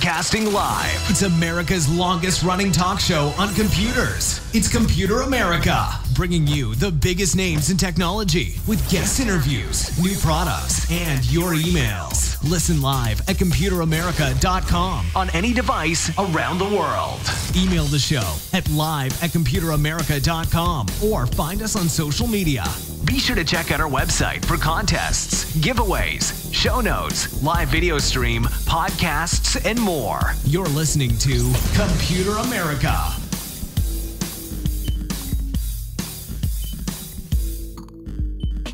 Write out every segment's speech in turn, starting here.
Broadcasting live. It's America's longest running talk show on computers. It's Computer America, bringing you the biggest names in technology with guest interviews, new products, and your emails. Listen live at computeramerica.com on any device around the world. Email the show at live@computeramerica.com or find us on social media. Be sure to check out our website for contests, giveaways, show notes, live video stream, podcasts, and more. You're listening to Computer America.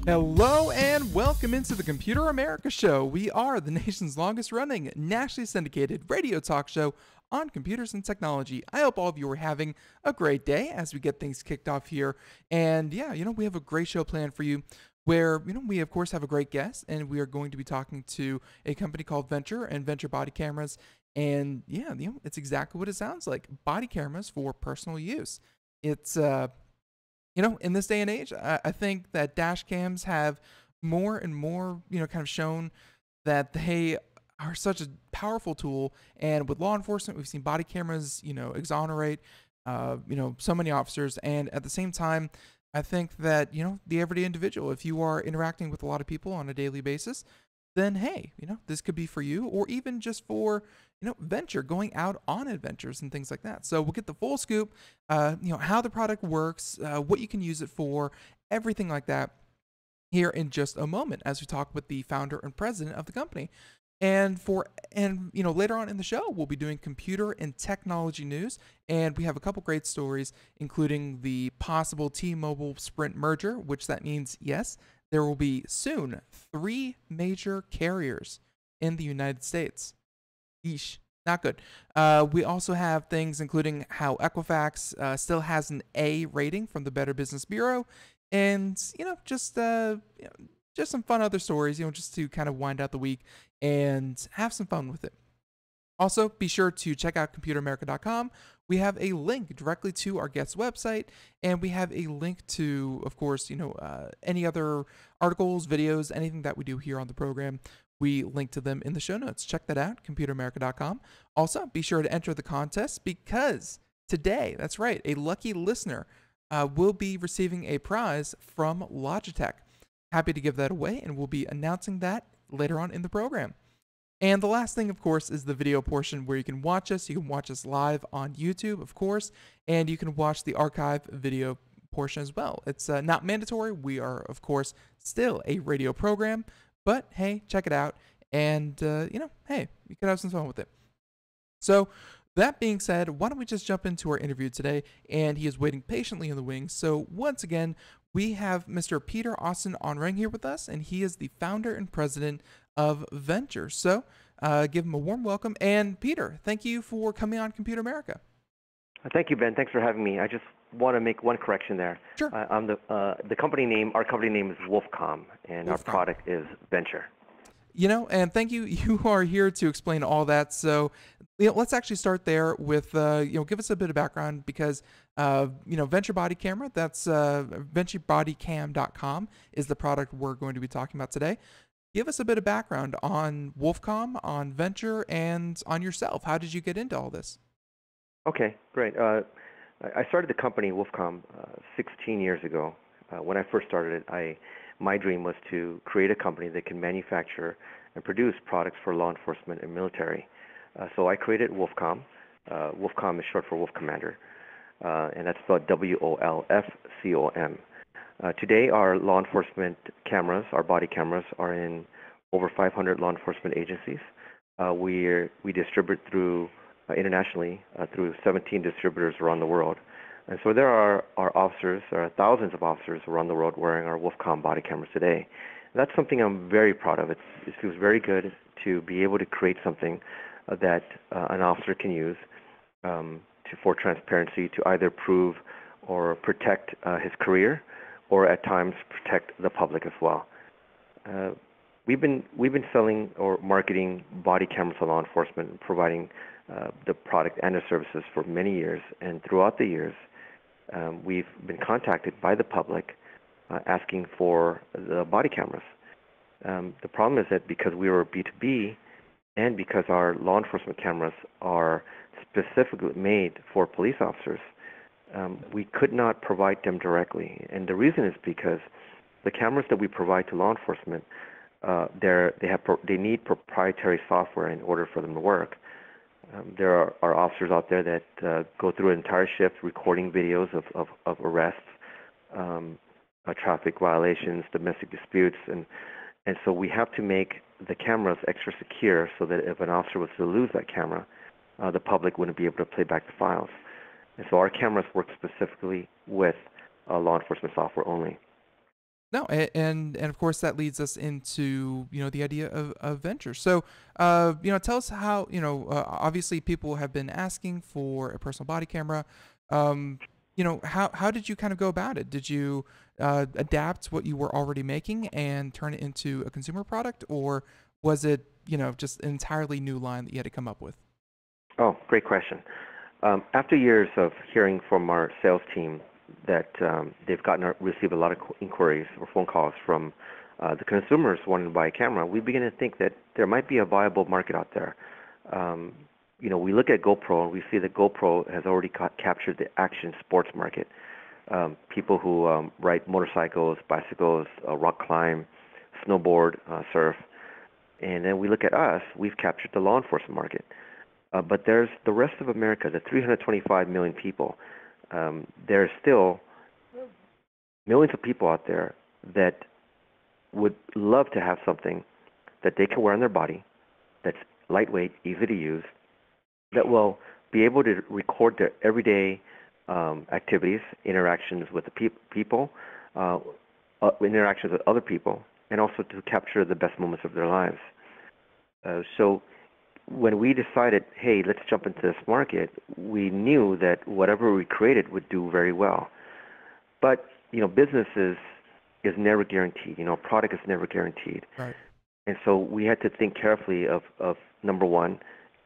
Hello and welcome into the Computer America Show. We are the nation's longest running, nationally syndicated radio talk show on computers and technology. I hope all of you are having a great day as we get things kicked off here. And yeah, we have a great show planned for you where, we of course have a great guest, and we are going to be talking to a company called Venture and Venture Body Cameras. And yeah, it's exactly what it sounds like. Body cameras for personal use. It's, in this day and age, I think that dash cams have more and more, kind of shown that they are such a powerful tool. And with law enforcement, we've seen body cameras, exonerate, so many officers. And at the same time, I think that, the everyday individual, if you are interacting with a lot of people on a daily basis, then hey, this could be for you, or even just for, venture, going out on adventures and things like that. So we'll get the full scoop, how the product works, what you can use it for, everything like that here in just a moment as we talk with the founder and president of the company. And later on in the show, we'll be doing computer and technology news, and we have a couple great stories, including the possible T-Mobile Sprint merger, which that means, yes, there will be soon 3 major carriers in the United States. Yeesh, not good. We also have things including how Equifax still has an A rating from the Better Business Bureau, and just some fun other stories, just to kind of wind out the week and have some fun with it. Also, be sure to check out computeramerica.com. We have a link directly to our guest's website, and we have a link to, of course, any other articles, videos, anything that we do here on the program. We link to them in the show notes. Check that out, computeramerica.com. Also, be sure to enter the contest because today, that's right, a lucky listener will be receiving a prize from Logitech. Happy to give that away, and we'll be announcing that later on in the program. And the last thing, of course, is the video portion where you can watch us. You can watch us live on YouTube, of course, and you can watch the archive video portion as well. It's not mandatory. We are, of course, still a radio program, but hey, check it out. And, hey, you can have some fun with it. So that being said, why don't we just jump into our interview today? And he is waiting patiently in the wings. So once again, we have Mr. Peter Austin Onruang here with us, and he is the founder and president of Venture. So give him a warm welcome. And Peter, thank you for coming on Computer America. Thank you, Ben. Thanks for having me. I just want to make one correction there. Sure. The company name, our company name is Wolfcom, and our product is Venture. And thank you. You are here to explain all that. So, let's actually start there with, give us a bit of background because, Venture Body Camera, that's venturebodycam.com is the product we're going to be talking about today. Give us a bit of background on Wolfcom, on Venture, and on yourself. How did you get into all this? Okay, great. I started the company Wolfcom 16 years ago. When I first started it, my dream was to create a company that can manufacture and produce products for law enforcement and military. So I created Wolfcom. Wolfcom is short for Wolf Commander, and that's spelled WOLFCOM. Today, our law enforcement cameras, our body cameras, are in over 500 law enforcement agencies. We distribute internationally through 17 distributors around the world. And so there are officers, thousands of officers around the world wearing our Wolfcom body cameras today. And that's something I'm very proud of. It feels very good to be able to create something that an officer can use for transparency, to either prove or protect his career, or at times protect the public as well. We've been selling or marketing body cameras for law enforcement, providing the product and the services for many years. And throughout the years, we've been contacted by the public asking for the body cameras. The problem is that because we were B2B, and because our law enforcement cameras are specifically made for police officers, we could not provide them directly. And the reason is because the cameras that we provide to law enforcement, they need proprietary software in order for them to work. There are officers out there that go through an entire shift recording videos of arrests, traffic violations, domestic disputes, and so we have to make the cameras extra secure so that if an officer was to lose that camera, the public wouldn't be able to play back the files. And so our cameras work specifically with law enforcement software only. No, and of course that leads us into the idea of venture. So tell us how obviously people have been asking for a personal body camera. How did you kind of go about it? Did you adapt what you were already making and turn it into a consumer product, or was it just an entirely new line that you had to come up with? Oh, great question. After years of hearing from our sales team that they've received a lot of inquiries or phone calls from the consumers wanting to buy a camera, we began to think that there might be a viable market out there. We look at GoPro and we see that GoPro has already captured the action sports market. People who ride motorcycles, bicycles, rock climb, snowboard, surf. And then we look at us, we've captured the law enforcement market. But there's the rest of America, the 325 million people. There are still millions of people out there that would love to have something that they can wear on their body, that's lightweight, easy to use, that will be able to record their everyday activities, interactions with the people, interactions with other people, and also to capture the best moments of their lives. So when we decided, hey, let's jump into this market, we knew that whatever we created would do very well. But, business is never guaranteed. Product is never guaranteed. Right. And so we had to think carefully of number one,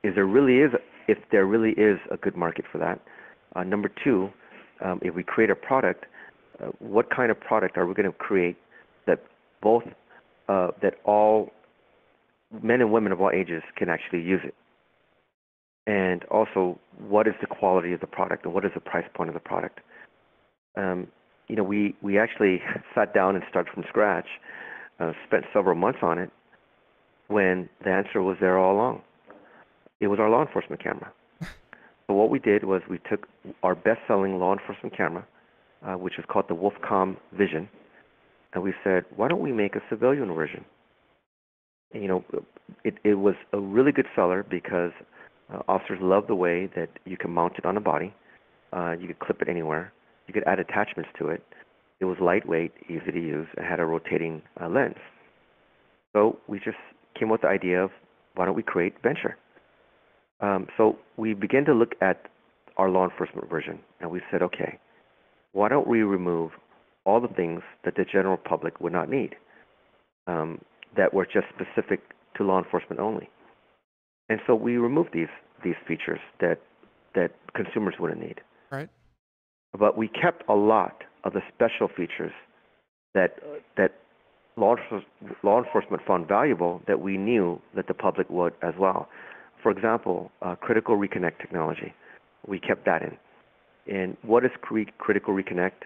if there really is a good market for that. Number two, if we create a product, what kind of product are we going to create that all men and women of all ages can actually use it? And also, what is the quality of the product and what is the price point of the product? We actually sat down and started from scratch, spent several months on it, when the answer was there all along. It was our law enforcement camera. So what we did was we took our best-selling law enforcement camera, which is called the Wolfcom Vision, and we said, why don't we make a civilian version? It was a really good seller because officers love the way that you can mount it on a body. You could clip it anywhere. You could add attachments to it. It was lightweight, easy to use. It had a rotating lens. So we just came with the idea of, why don't we create venture? So we began to look at our law enforcement version, and we said, okay, why don't we remove all the things that the general public would not need, that were just specific to law enforcement only? And so we removed these features that consumers wouldn't need. Right. But we kept a lot of the special features that law enforcement found valuable that we knew that the public would as well. For example, critical reconnect technology. We kept that in. And what is critical reconnect?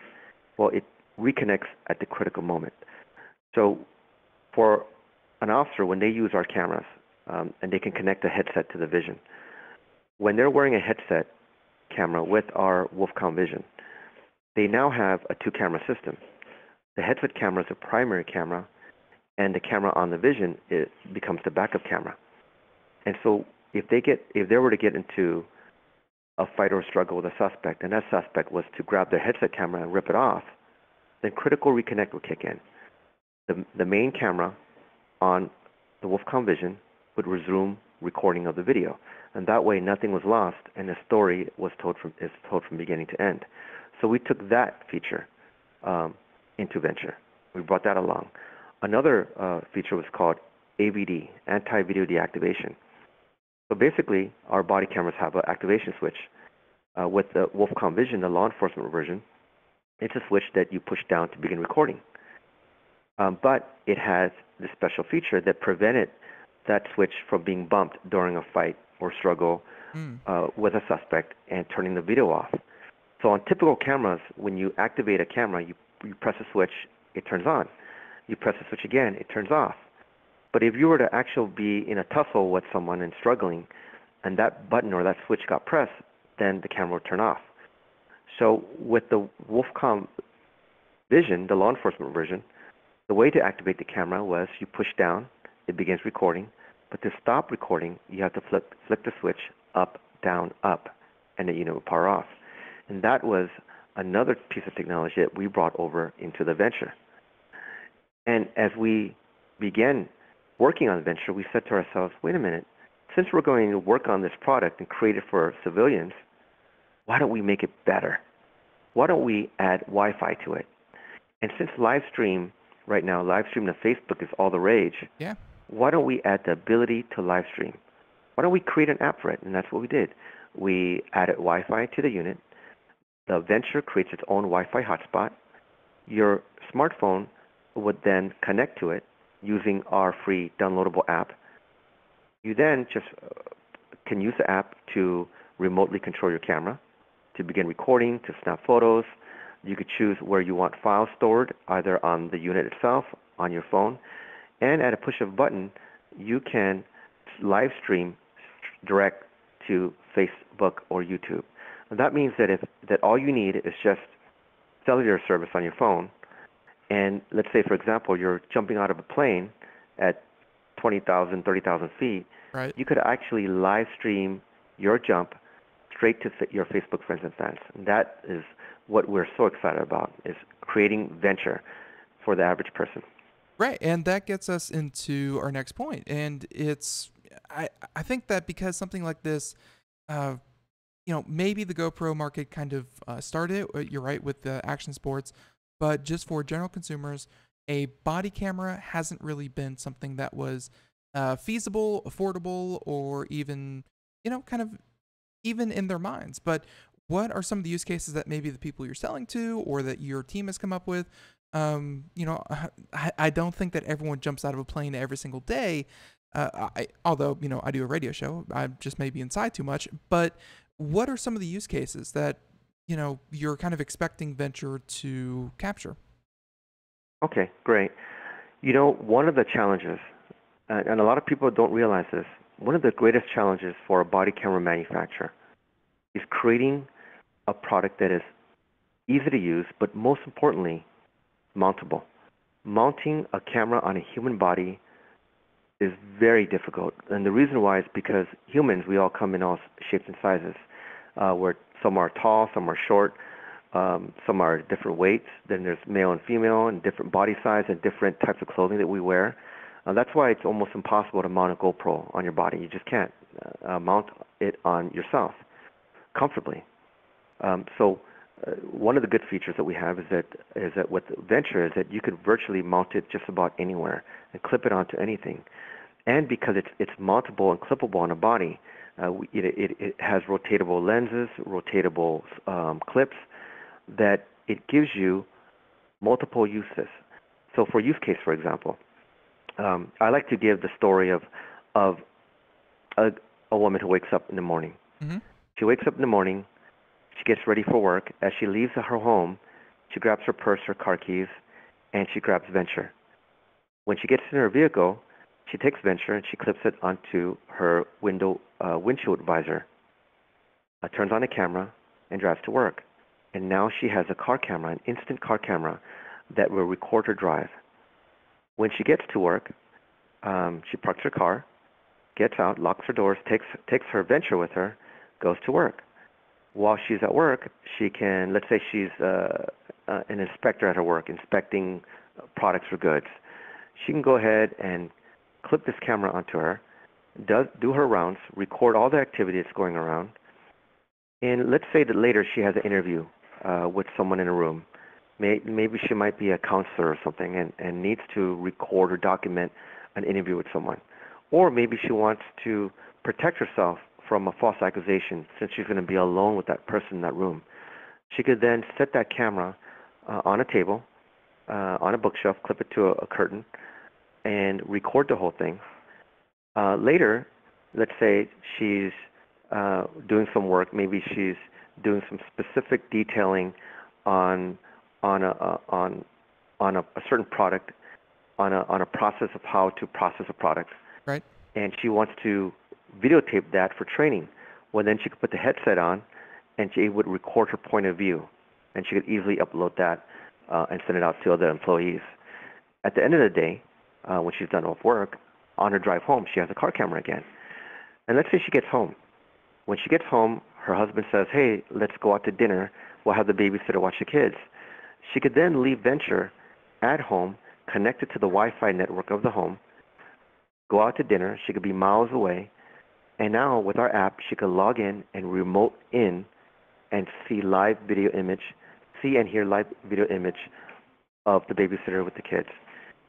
Well, it reconnects at the critical moment. So for an officer, when they use our cameras, and they can connect a headset to the Vision, when they're wearing a headset camera with our Wolfcom Vision, they now have a two-camera system. The headset camera is a primary camera, and the camera on the Vision, it becomes the backup camera. And so if they were to get into a fight or a struggle with a suspect, and that suspect was to grab their headset camera and rip it off, then critical reconnect would kick in. The main camera on the Wolfcom Vision would resume recording of the video, and that way nothing was lost, and the story is told from beginning to end. So we took that feature into venture. We brought that along. Another feature was called AVD, anti-video deactivation. So basically, our body cameras have an activation switch. With the Wolfcom Vision, the law enforcement version, it's a switch that you push down to begin recording. But it has this special feature that prevented that switch from being bumped during a fight or struggle with a suspect and turning the video off. So on typical cameras, when you activate a camera, you press a switch, it turns on. You press the switch again, it turns off. But if you were to actually be in a tussle with someone and struggling, and that button or that switch got pressed, then the camera would turn off. So with the Wolfcom Vision, the law enforcement version, the way to activate the camera was you push down, it begins recording, but to stop recording, you have to flick the switch up, down, up, and the unit will power off. And that was another piece of technology that we brought over into the venture. And as we began working on the venture, we said to ourselves, wait a minute, since we're going to work on this product and create it for civilians, why don't we make it better? Why don't we add Wi-Fi to it? And since live stream right now, live stream to Facebook is all the rage, why don't we add the ability to live stream? Why don't we create an app for it? And that's what we did. We added Wi-Fi to the unit. The venture creates its own Wi-Fi hotspot. Your smartphone would then connect to it using our free downloadable app. You then just can use the app to remotely control your camera, to begin recording, to snap photos. You could choose where you want files stored, either on the unit itself, on your phone, and at a push of a button, you can live stream direct to Facebook or YouTube. And that means that all you need is just cellular service on your phone. And let's say, for example, you're jumping out of a plane at 20,000, 30,000 feet. Right. You could actually live stream your jump straight to your Facebook friends and fans. And that is what we're so excited about, is creating venture for the average person. Right, and that gets us into our next point. And it's, I think that because something like this, maybe the GoPro market kind of started, you're right, with the action sports, but just for general consumers, a body camera hasn't really been something that was feasible, affordable, or even, kind of even in their minds. But what are some of the use cases that maybe the people you're selling to or that your team has come up with? I don't think that everyone jumps out of a plane every single day. Although, I do a radio show, I just maybe inside too much. But what are some of the use cases that, you're kind of expecting venture to capture? Okay, great. One of the challenges, and a lot of people don't realize this, one of the greatest challenges for a body camera manufacturer is creating a product that is easy to use, but most importantly, mountable. Mounting a camera on a human body is very difficult. And the reason why is because humans, we all come in all shapes and sizes, where some are tall, some are short, some are different weights. Then there's male and female and different body size and different types of clothing that we wear. That's why it's almost impossible to mount a GoPro on your body. You just can't mount it on yourself comfortably. So one of the good features that we have is that with Venture is that you could virtually mount it just about anywhere and clip it onto anything. And because it's mountable and clippable on a body, it has rotatable lenses, rotatable clips, that it gives you multiple uses. So for use case, for example, I like to give the story of a woman who wakes up in the morning. Mm-hmm. She wakes up in the morning, she gets ready for work. As she leaves her home, she grabs her purse, her car keys, and she grabs Venture. When she gets in her vehicle, she takes Venture and she clips it onto her windshield visor, turns on the camera, and drives to work. And now she has a car camera, an instant car camera, that will record her drive. When she gets to work, she parks her car, gets out, locks her doors, takes her Venture with her, goes to work. While she's at work, she can, let's say she's an inspector at her work, inspecting products or goods. She can go ahead and clip this camera onto her, do her rounds, record all the activity that's going around, and let's say that later she has an interview with someone in a room. Maybe she might be a counselor or something and needs to record or document an interview with someone. Or maybe she wants to protect herself from a false accusation since she's going to be alone with that person in that room. She could then set that camera on a table, on a bookshelf, clip it to a curtain, and record the whole thing. Later, let's say she's doing some work. Maybe she's doing some specific detailing on a certain product, on a process of how to process a product, Right. and she wants to videotape that for training. Well, then she could put the headset on, and she would record her point of view, and she could easily upload that and send it out to other employees. At the end of the day, when she's done off work, on her drive home, she has a car camera again. And let's say she gets home. When she gets home, her husband says, hey, let's go out to dinner. We'll have the babysitter watch the kids. She could then leave Venture at home, connected to the Wi-Fi network of the home, go out to dinner. She could be miles away. And now with our app, she could log in and remote in and see live video image, see and hear live video image of the babysitter with the kids.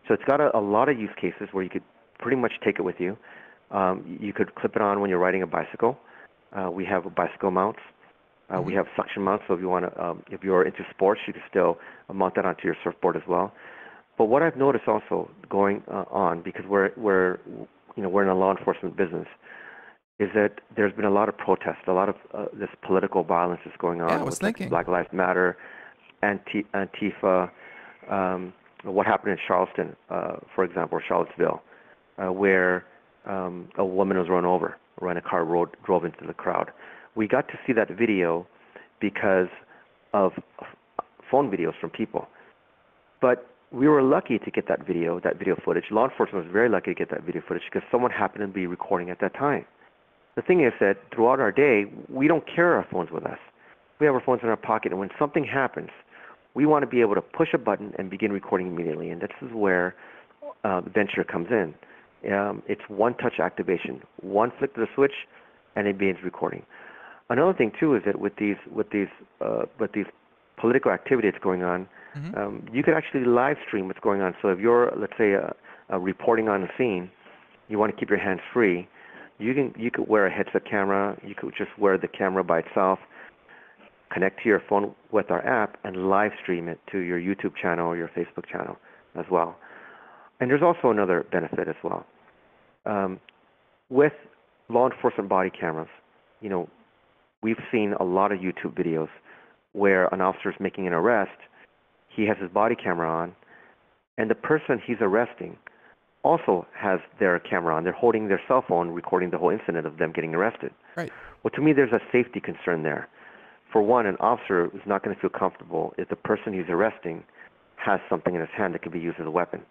So it's got a lot of use cases where you could pretty much take it with you. You could clip it on when you're riding a bicycle. We have bicycle mounts. We have suction mounts, so if you want to, if you're into sports, you can still mount that onto your surfboard as well. But what I've noticed also going on, because we're in a law enforcement business, is that there's been a lot of protests, a lot of this political violence is going on. Yeah, I was thinking. Black Lives Matter, Antifa, what happened in Charleston, for example, or Charlottesville, where a woman was run over when a car drove into the crowd. We got to see that video because of phone videos from people. But we were lucky to get that video footage. Law enforcement was very lucky to get that video footage because someone happened to be recording at that time. The thing is that throughout our day, we don't carry our phones with us. We have our phones in our pocket, and when something happens, we want to be able to push a button and begin recording immediately, and this is where Venture comes in. It's one-touch activation, one flick to the switch, and it begins recording. Another thing too is that with these political activity that's going on, you can actually live stream what's going on. So if you're, let's say, reporting on a scene, you want to keep your hands free. You could wear a headset camera. You could just wear the camera by itself, connect to your phone with our app, and live stream it to your YouTube channel or your Facebook channel as well. And there's also another benefit as well. With law enforcement body cameras, we've seen a lot of YouTube videos where an officer is making an arrest. He has his body camera on, and the person he's arresting also has their camera on. They're holding their cell phone, recording the whole incident of them getting arrested. Right. Well, to me, there's a safety concern there. For one, an officer is not going to feel comfortable if the person he's arresting has something in his hand that could be used as a weapon.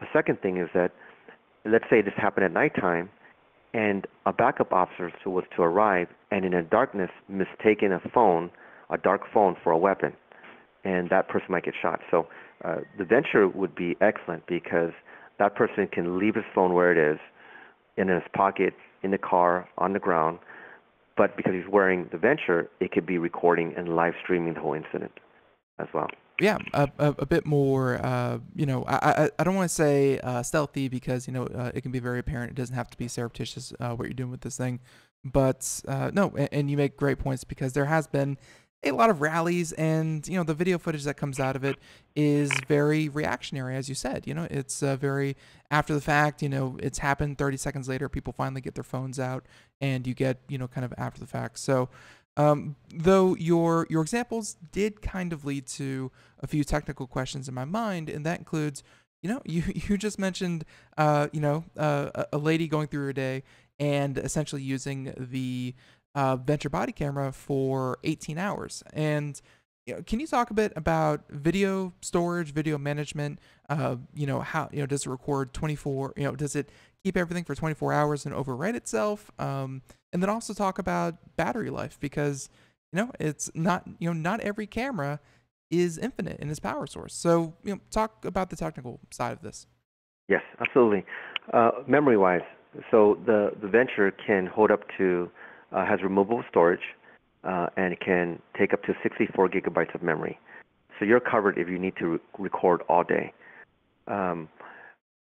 A second thing is that, let's say this happened at nighttime, and a backup officer was to arrive and in the darkness mistaken a dark phone for a weapon, and that person might get shot. So the Venture would be excellent because that person can leave his phone where it is, in his pocket, in the car, on the ground, but because he's wearing the Venture, it could be recording and live streaming the whole incident as well. Yeah, a bit more, I don't want to say stealthy because, it can be very apparent. It doesn't have to be surreptitious what you're doing with this thing. But no, and you make great points because there has been a lot of rallies and, the video footage that comes out of it is very reactionary, as you said. It's very after the fact, it's happened 30 seconds later, people finally get their phones out and you get, kind of after the fact. So though your examples did kind of lead to a few technical questions in my mind, and that includes, you just mentioned, a lady going through her day and essentially using the Venture body camera for 18 hours. And can you talk a bit about video storage, video management? How does it record 24? Does it keep everything for 24 hours and overwrite itself? And then also talk about battery life because it's not not every camera is infinite in its power source. So talk about the technical side of this. Yes, absolutely. Memory-wise, so the Venture can hold up to has removable storage and it can take up to 64 gigabytes of memory. So you're covered if you need to record all day.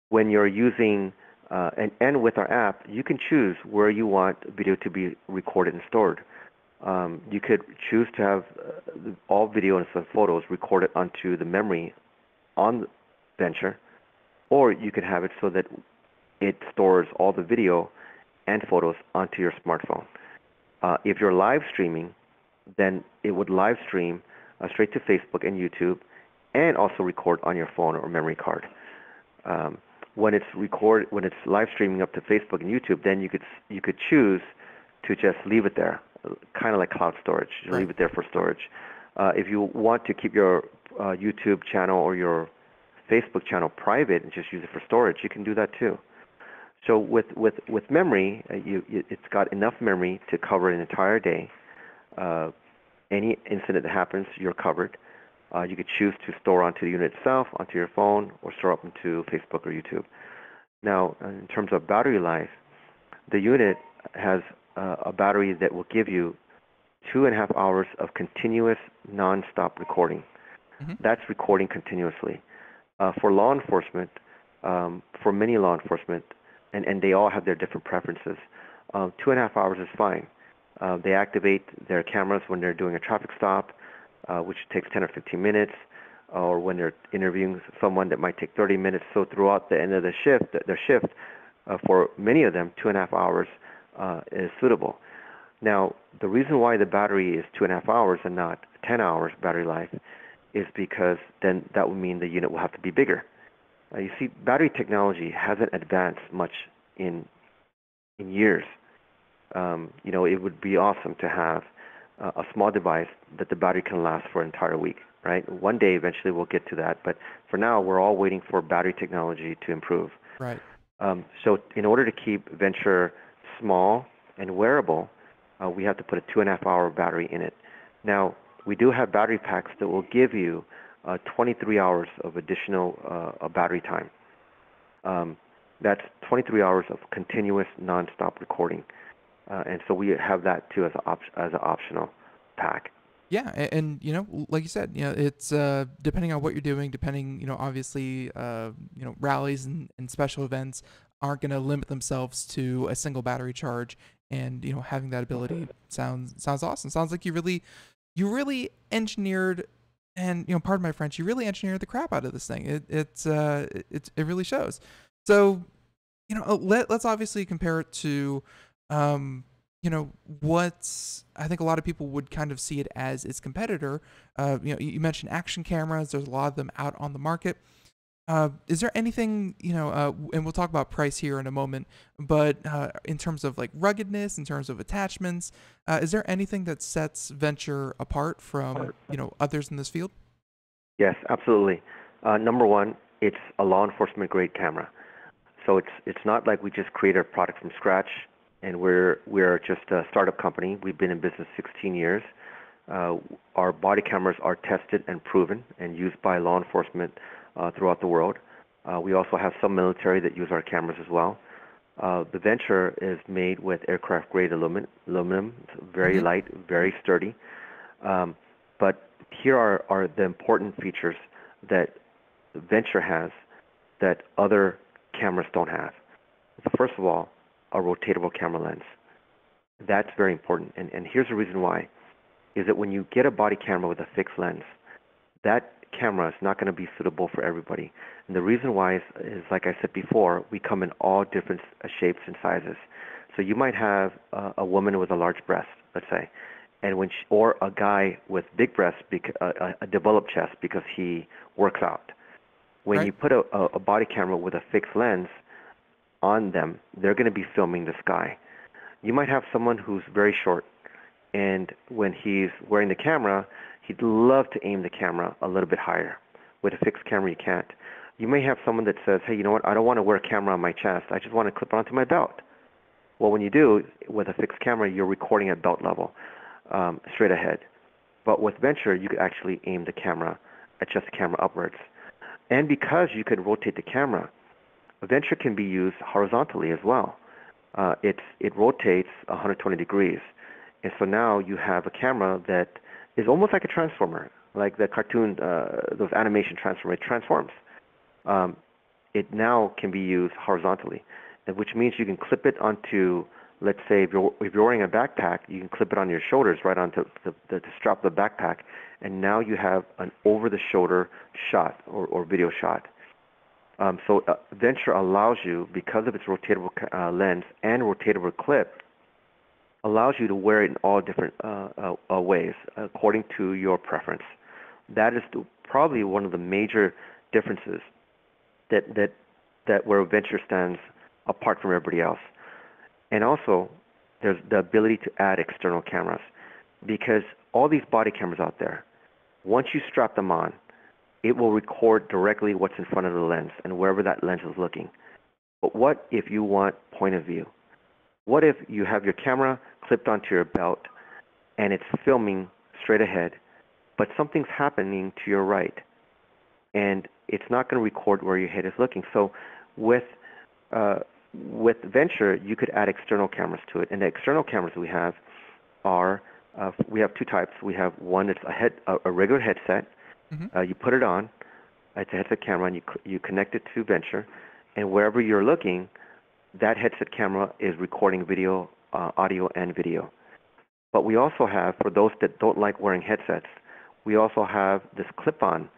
When you're using and with our app, you can choose where you want video to be recorded and stored. You could choose to have all video and some photos recorded onto the memory on the Venture, or you could have it so that it stores all the video and photos onto your smartphone. If you're live streaming, then it would live stream straight to Facebook and YouTube, and also record on your phone or memory card. When it's live streaming up to Facebook and YouTube, then you could choose to just leave it there, kind of like cloud storage. You leave it there for storage. If you want to keep your YouTube channel or your Facebook channel private and just use it for storage, you can do that too. So with memory, it's got enough memory to cover an entire day. Any incident that happens, you're covered. You could choose to store onto the unit itself, onto your phone, or store up into Facebook or YouTube. Now, in terms of battery life, the unit has a battery that will give you 2.5 hours of continuous, non-stop recording. That's recording continuously. For law enforcement, for many law enforcement, and they all have their different preferences, 2.5 hours is fine. They activate their cameras when they're doing a traffic stop, which takes 10 or 15 minutes, or when they're interviewing someone that might take 30 minutes. So throughout the end of their shift, for many of them, 2.5 hours is suitable. Now, the reason why the battery is 2.5 hours and not 10 hours battery life is because then that would mean the unit will have to be bigger. You see, battery technology hasn't advanced much in years. It would be awesome to have a small device that the battery can last for an entire week, right? One day, eventually, we'll get to that. But for now, we're all waiting for battery technology to improve. Right. So in order to keep Venture small and wearable, we have to put a 2.5-hour battery in it. Now, we do have battery packs that will give you 23 hours of additional battery time. That's 23 hours of continuous, non-stop recording. And so we have that too as an optional pack. Yeah, and like you said, it's depending on what you're doing, depending, obviously, rallies and special events aren't going to limit themselves to a single battery charge, and having that ability sounds awesome. Sounds like you really engineered, and pardon my French, you really engineered the crap out of this thing. It really shows. So let's obviously compare it to what I think a lot of people would kind of see it as its competitor. You mentioned action cameras. There's a lot of them out on the market. Is there anything, and we'll talk about price here in a moment, but in terms of like ruggedness, in terms of attachments, is there anything that sets Venture apart from, others in this field? Yes, absolutely. Number one, it's a law enforcement grade camera. So it's not like we just create a product from scratch and we're just a startup company. We've been in business 16 years. Our body cameras are tested and proven and used by law enforcement throughout the world. We also have some military that use our cameras as well. The Venture is made with aircraft-grade aluminum. It's very light, very sturdy. But here are the important features that Venture has that other cameras don't have. First of all, a rotatable camera lens. That's very important. And here's the reason why, is that when you get a body camera with a fixed lens, that camera is not going to be suitable for everybody. And the reason why is like I said before, we come in all different shapes and sizes. So you might have a woman with a large breast, let's say, and or a guy with big breasts, a developed chest because he works out. When you put a body camera with a fixed lens on them, they're going to be filming the sky. You might have someone who's very short, and when he's wearing the camera, he'd love to aim the camera a little bit higher. With a fixed camera, you can't. You may have someone that says, hey, you know what, I don't want to wear a camera on my chest. I just want to clip it onto my belt. Well, when you do, with a fixed camera, you're recording at belt level, straight ahead. But with Venture, you could actually aim the camera, adjust the camera upwards. And because you could rotate the camera, Venture can be used horizontally as well. It rotates 120 degrees. And so now you have a camera that is almost like a transformer, like the cartoon, those animation transformers. It transforms. It now can be used horizontally, which means you can clip it onto, let's say, if you're wearing a backpack, you can clip it on your shoulders, right onto the strap of the backpack, and now you have an over-the-shoulder shot or video shot. Venture allows you, because of its rotatable lens and rotatable clip, allows you to wear it in all different ways according to your preference. That is probably one of the major differences that where Venture stands apart from everybody else. And also, there's the ability to add external cameras, because all these body cameras out there, once you strap them on, it will record directly what's in front of the lens and wherever that lens is looking. But what if you want point of view? What if you have your camera clipped onto your belt and it's filming straight ahead, but something's happening to your right, and it's not going to record where your head is looking? So with Venture, you could add external cameras to it, and the external cameras we have are we have two types. We have one that's a regular headset. You put it on. It's a headset camera, and you connect it to Venture, and wherever you're looking, that headset camera is recording video, audio, and video. But we also have, for those that don't like wearing headsets, we also have this clip-on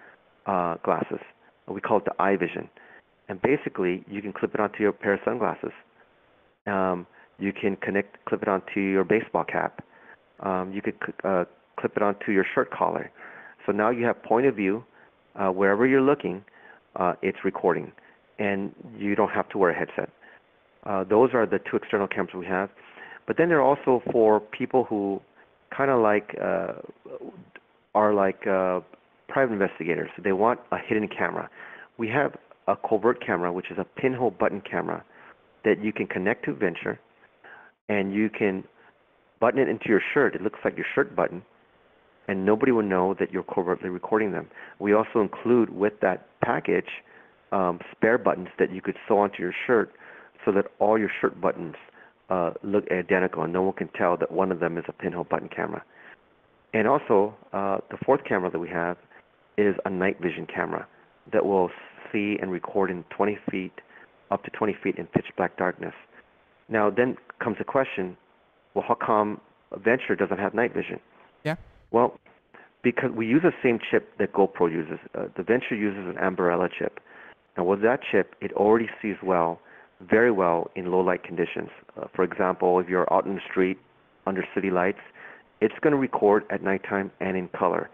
glasses. We call it the eye vision. And basically, you can clip it onto your pair of sunglasses. You can clip it onto your baseball cap. You could clip it onto your shirt collar. So now you have point of view. Wherever you're looking, it's recording, and you don't have to wear a headset. Those are the two external cameras we have. But then they're also for people who kind of are like private investigators. They want a hidden camera. We have a covert camera, which is a pinhole button camera that you can connect to Venture, and you can button it into your shirt. It looks like your shirt button, and nobody will know that you're covertly recording them. We also include with that package spare buttons that you could sew onto your shirt, so that all your shirt buttons look identical, and no one can tell that one of them is a pinhole button camera. And also, the fourth camera that we have is a night vision camera that will see and record in 20 feet, up to 20 feet in pitch black darkness. Now, then comes the question, well, how come Venture doesn't have night vision? Yeah. Well, because we use the same chip that GoPro uses. The Venture uses an Ambarella chip. And with that chip, it already sees very well in low light conditions. For example, if you're out in the street under city lights, it's going to record at nighttime and in color.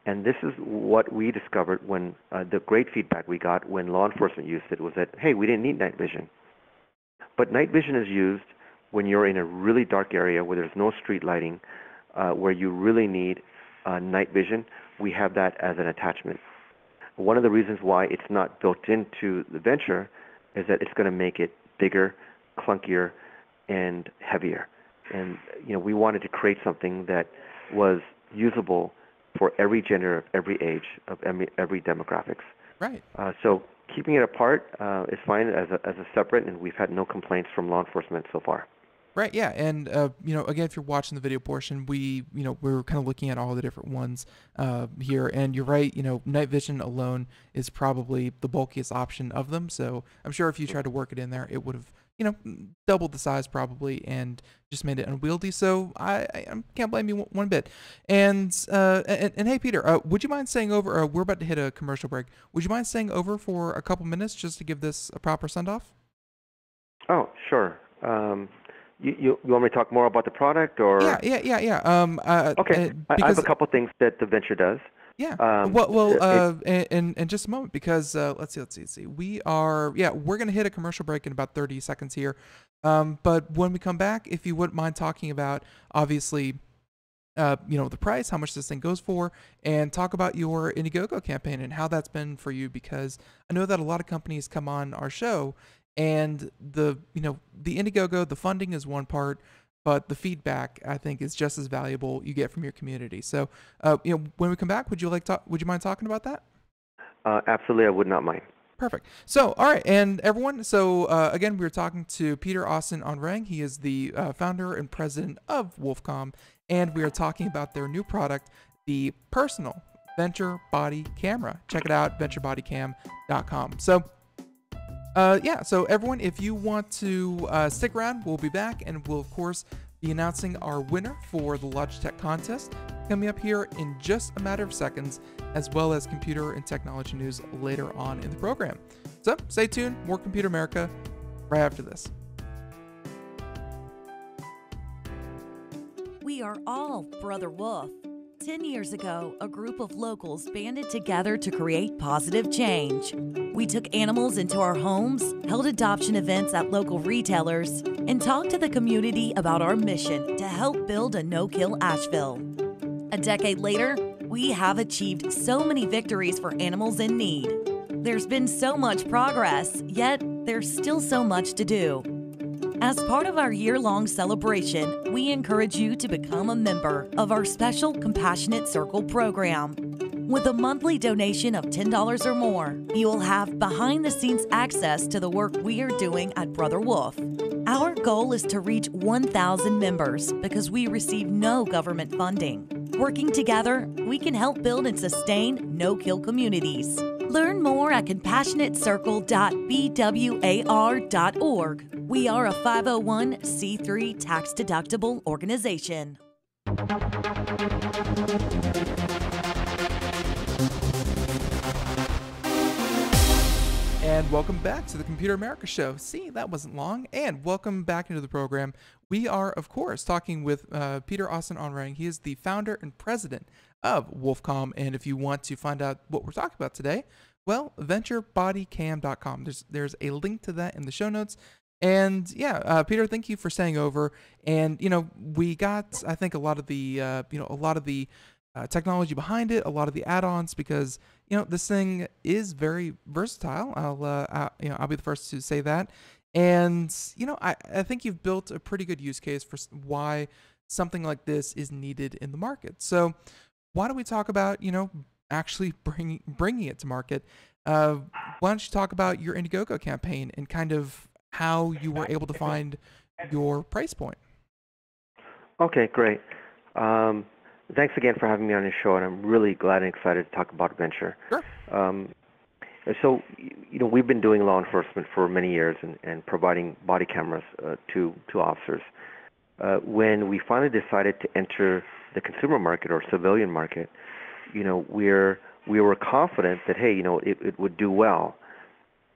And this is what we discovered when the great feedback we got when law enforcement used it was that, hey, we didn't need night vision. But night vision is used when you're in a really dark area where there's no street lighting, where you really need night vision. We have that as an attachment. One of the reasons why it's not built into the Venture is that it's going to make it bigger, clunkier, and heavier. And we wanted to create something that was usable for every gender, of every age, of every demographics. Right. So keeping it apart is fine as a separate, and we've had no complaints from law enforcement so far. Right, yeah, and again, if you're watching the video portion, we're kind of looking at all the different ones here, and you're right. Night vision alone is probably the bulkiest option of them. So I'm sure if you tried to work it in there, it would have doubled the size probably, and just made it unwieldy. So I can't blame you one bit. And hey, Peter, would you mind staying over? We're about to hit a commercial break. Would you mind staying over for a couple minutes just to give this a proper send off? Oh, sure. You want me to talk more about the product, or? Yeah. Okay. I have a couple things that the Venture does. Yeah. In just a moment, because let's see. We're gonna hit a commercial break in about 30 seconds here. But when we come back, if you wouldn't mind talking about, obviously, the price, how much this thing goes for, and talk about your Indiegogo campaign and how that's been for you, because I know that a lot of companies come on our show, and the Indiegogo, the funding is one part, but the feedback, I think, is just as valuable you get from your community. So, when we come back, would you mind talking about that? Absolutely, I would not mind. Perfect. So, all right, and everyone, again, we were talking to Peter Austin Onruang. He is the founder and president of Wolfcom, and we are talking about their new product, the personal Venture Body Camera. Check it out, venturebodycam.com. So, so everyone, if you want to stick around, we'll be back, and we'll, of course, be announcing our winner for the Logitech contest coming up here in just a matter of seconds, as well as computer and technology news later on in the program. So stay tuned, more Computer America right after this. We are all Brother Wolf. 10 years ago, a group of locals banded together to create positive change. We took animals into our homes, held adoption events at local retailers, and talked to the community about our mission to help build a no-kill Asheville. A decade later, we have achieved so many victories for animals in need. There's been so much progress, yet there's still so much to do. As part of our year-long celebration, we encourage you to become a member of our special Compassionate Circle program. With a monthly donation of $10 or more, you will have behind-the-scenes access to the work we are doing at Brother Wolf. Our goal is to reach 1,000 members because we receive no government funding. Working together, we can help build and sustain no-kill communities. Learn more at compassionatecircle.bwar.org. We are a 501c3 tax-deductible organization. And welcome back to the Computer America Show. See, that wasn't long. And welcome back into the program. We are, of course, talking with Peter Austin Onruang. He is the founder and president of Wolfcom. And if you want to find out what we're talking about today, well, venturebodycam.com. There's a link to that in the show notes. And yeah, Peter, thank you for staying over. And we got, I think, a lot of the technology behind it, a lot of the add-ons, because this thing is very versatile. I'll be the first to say that. And I think you've built a pretty good use case for why something like this is needed in the market. So why don't we talk about actually bringing it to market? Why don't you talk about your Indiegogo campaign and kind of how you were able to find your price point? Okay, great. Thanks again for having me on your show, and I'm really glad and excited to talk about venture. Sure. So, we've been doing law enforcement for many years and providing body cameras to officers. When we finally decided to enter the consumer market or civilian market, we were confident that, hey, it would do well,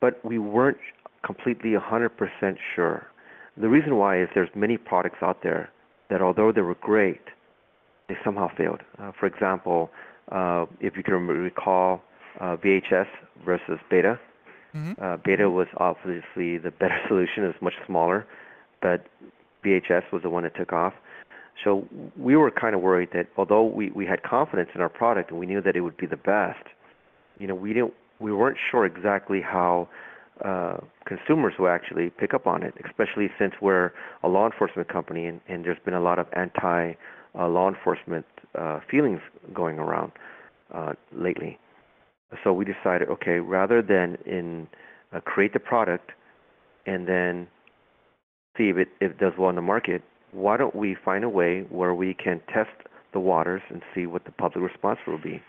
but we weren't completely 100% sure. The reason why is there's many products out there that, although they were great, they somehow failed. For example, if you can recall VHS versus Beta. Mm-hmm. Beta was obviously the better solution. It was much smaller, but VHS was the one that took off. So we were kind of worried that although we had confidence in our product and we knew that it would be the best, we weren't sure exactly how consumers will actually pick up on it, especially since we're a law enforcement company and there's been a lot of anti-law enforcement feelings going around lately. So we decided, okay, rather than create the product and then see if it does well in the market, why don't we find a way where we can test the waters and see what the public response will be?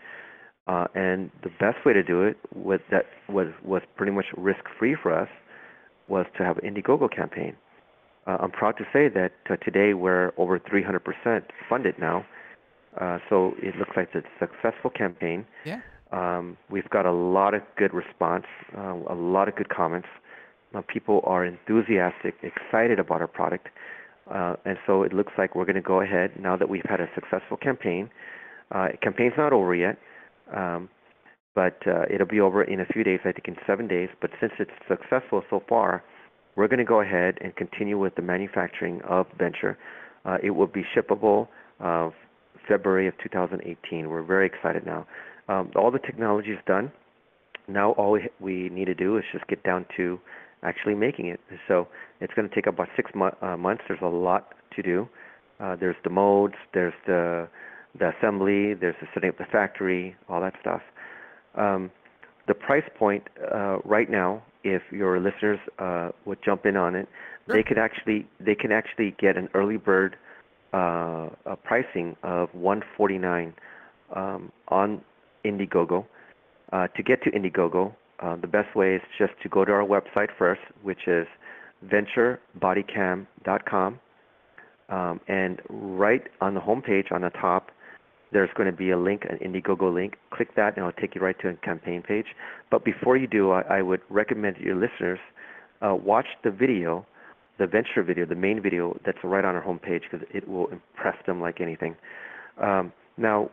And the best way to do it was pretty much risk-free for us was to have an Indiegogo campaign. I'm proud to say that today we're over 300% funded now. So it looks like it's a successful campaign. Yeah. We've got a lot of good response, a lot of good comments. People are enthusiastic, excited about our product. And so it looks like we're going to go ahead now that we've had a successful campaign. Campaign's not over yet. But it'll be over in a few days, I think in 7 days. But since it's successful so far, we're going to go ahead and continue with the manufacturing of Venture. It will be shippable February of 2018. We're very excited now. All the technology is done. Now all we need to do is just get down to actually making it. So it's going to take about 6 months. There's a lot to do. There's the modes, there's the assembly, there's the setting up the factory, all that stuff. The price point right now, if your listeners would jump in on it, sure, they can actually get an early bird pricing of $149 on Indiegogo. To get to Indiegogo, the best way is just to go to our website first, which is venturebodycam.com. And right on the homepage on the top, there's going to be a link, an Indiegogo link. Click that, and it'll take you right to a campaign page. But before you do, I would recommend your listeners watch the video, the venture video, the main video that's right on our homepage, because it will impress them like anything. Now,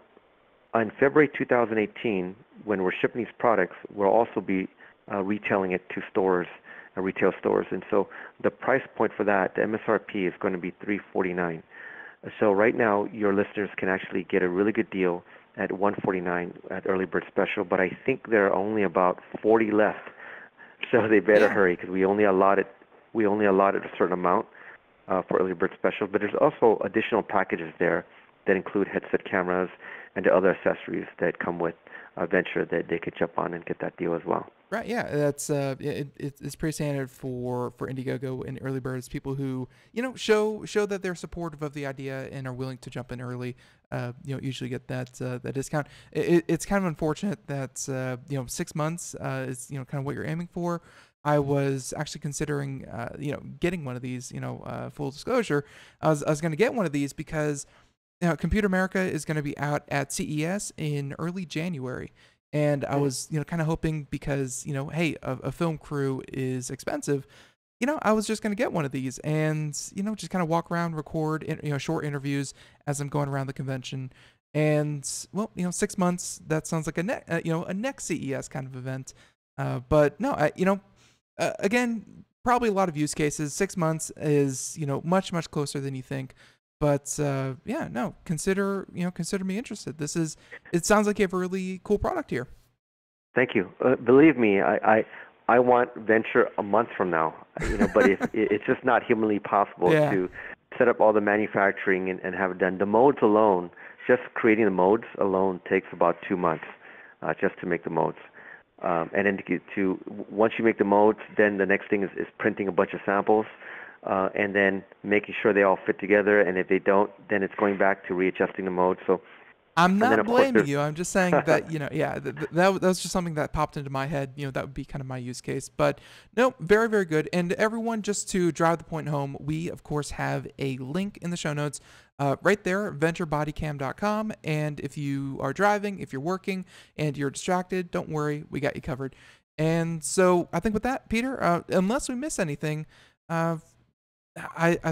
on February 2018, when we're shipping these products, we'll also be retailing it to stores, retail stores. And so the price point for that, the MSRP, is going to be $349. So right now, your listeners can actually get a really good deal at $149 at Early Bird Special, but I think there are only about 40 left. So they better hurry, because we only allotted a certain amount for Early Bird Special. But there's also additional packages there that include headset cameras and the other accessories that come with a venture that they could jump on and get that deal as well. Right, yeah, that's it's pretty standard for Indiegogo and Early Birds. People who show that they're supportive of the idea and are willing to jump in early, usually get that discount. It's kind of unfortunate that 6 months is kind of what you're aiming for. I was actually considering getting one of these. Full disclosure, I was going to get one of these because Computer America is going to be out at CES in early January. And I was, kind of hoping, because, hey, a film crew is expensive. I was just going to get one of these and, just kind of walk around, record, short interviews as I'm going around the convention. And, well, 6 months, that sounds like a next CES kind of event. But no, again, probably a lot of use cases. 6 months is, much, much closer than you think. But consider me interested. It sounds like you have a really cool product here. Thank you. Believe me, I want venture a month from now. But it's just not humanly possible to set up all the manufacturing and have it done. The modes alone, just creating the modes alone, takes about 2 months just to make the modes. And then once you make the modes, then the next thing is printing a bunch of samples. And then making sure they all fit together, and if they don't, then it's going back to readjusting the mode. So I'm not blaming you. I'm just saying that that was just something that popped into my head. That would be kind of my use case. But no, very, very good. And everyone, just to drive the point home, we of course have a link in the show notes right there, venturebodycam.com. And if you are driving, if you're working, and you're distracted, don't worry, we got you covered. And so I think with that, Peter, unless we miss anything, I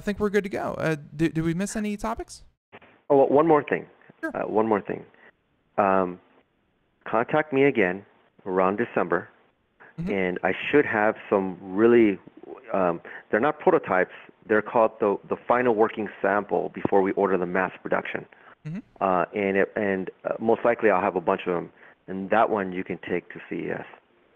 think we're good to go. Did we miss any topics? Oh, one more thing. Sure. One more thing. Contact me again around December, and I should have some really, they're not prototypes, they're called the final working sample before we order the mass production. And most likely I'll have a bunch of them, and that one you can take to CES.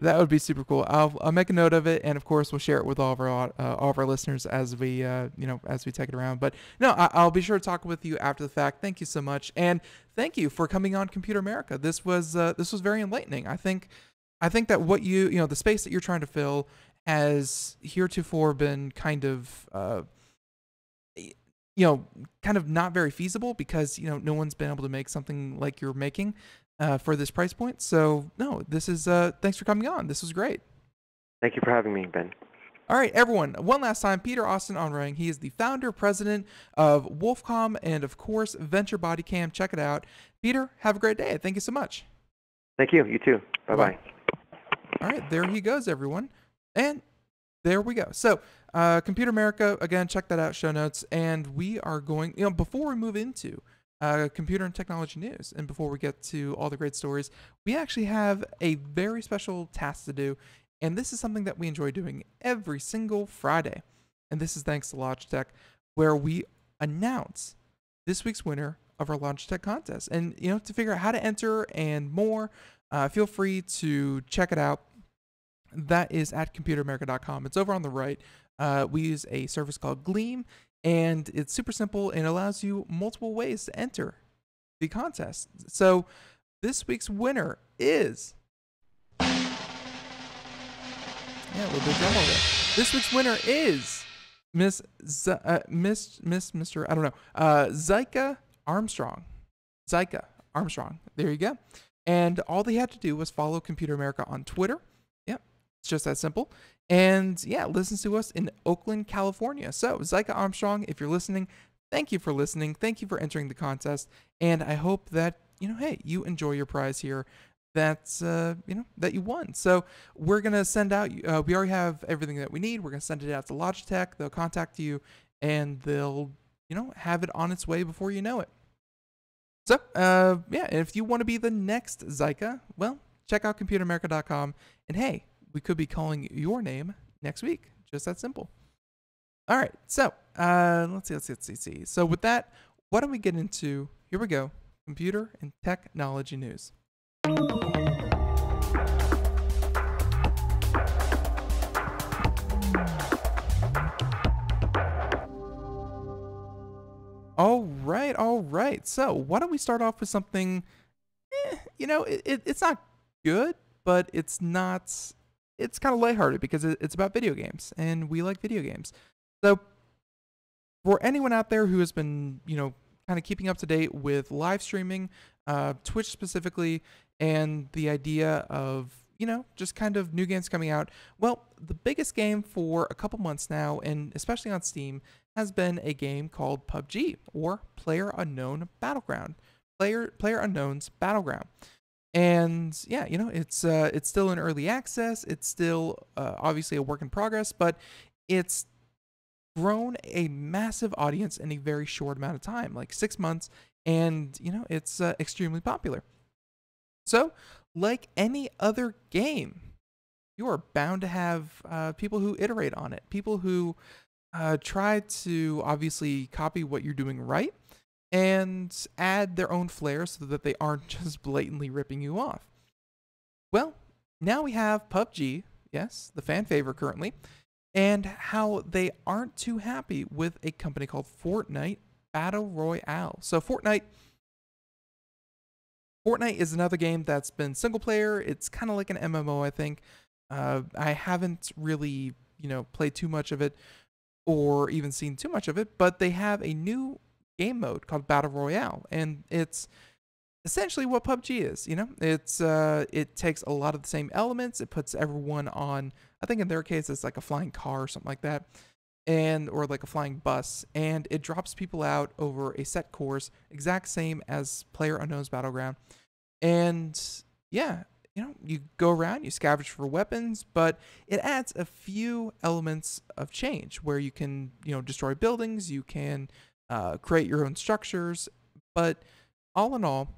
That would be super cool. I'll make a note of it, and of course we'll share it with all of our listeners as we as we take it around. But no, I'll be sure to talk with you after the fact. Thank you so much, and thank you for coming on Computer America. This was very enlightening. I think that what the space that you're trying to fill has heretofore been kind of kind of not very feasible, because no one's been able to make something like you're making for this price point. So no, this is thanks for coming on. This was great. Thank you for having me, Ben. All right, everyone. One last time, Peter Austin Onruang. He is the founder, president of Wolfcom, and of course, Venture Body Cam. Check it out. Peter, have a great day. Thank you so much. Thank you. You too. Bye-bye. All right, there he goes, everyone. And there we go. So, Computer America, again, check that out, show notes. And we are going, before we move into computer and technology news, and before we get to all the great stories, we actually have a very special task to do. And this is something that we enjoy doing every single Friday. And this is thanks to Logitech, where we announce this week's winner of our Logitech contest. And, to figure out how to enter and more, feel free to check it out. That is at computeramerica.com. It's over on the right. We use a service called Gleam, and it's super simple and allows you multiple ways to enter the contest. So this week's winner is... Yeah, a little bit of demo there. This week's winner is Mr. I don't know, Zyka Armstrong. Zyka Armstrong. There you go. And all they had to do was follow Computer America on Twitter. Yep, it's just that simple. And yeah, listens to us in Oakland, California. So Zyka Armstrong, if you're listening, thank you for listening. Thank you for entering the contest. And I hope that, hey, you enjoy your prize here. That's, that you won. So we're going to send out, we already have everything that we need. We're going to send it out to Logitech. They'll contact you and they'll, have it on its way before you know it. So, if you want to be the next Zyka, well, check out computeramerica.com. And hey, we could be calling your name next week. Just that simple. All right. So, let's see. So with that, why don't we get into, here we go, computer and technology news. All right. So why don't we start off with something, it's not good, but it's kind of lighthearted because it's about video games and we like video games. So for anyone out there who has been, kind of keeping up to date with live streaming, Twitch specifically, and the idea of, just kind of new games coming out. Well, the biggest game for a couple months now, and especially on Steam, has been a game called PUBG, or PlayerUnknown's Battleground. PlayerUnknown's Battleground. And yeah, it's still in early access. It's still obviously a work in progress, but it's grown a massive audience in a very short amount of time, like 6 months, and it's extremely popular. So, like any other game, you are bound to have people who iterate on it, people who try to obviously copy what you're doing right and add their own flair so that they aren't just blatantly ripping you off. Well, now we have PUBG, yes, the fan favorite currently, and how they aren't too happy with a company called Fortnite Battle Royale. So Fortnite is another game that's been single player. It's kind of like an MMO, I think. I haven't really, played too much of it or even seen too much of it, but they have a new game mode called Battle Royale, and it's essentially what PUBG is. It takes a lot of the same elements. It puts everyone on, I think in their case, it's like a flying car or something like that, or like a flying bus, and it drops people out over a set course, exact same as PlayerUnknown's Battleground. And yeah, you go around, you scavenge for weapons, but it adds a few elements of change where you can, destroy buildings, you can create your own structures, but all in all,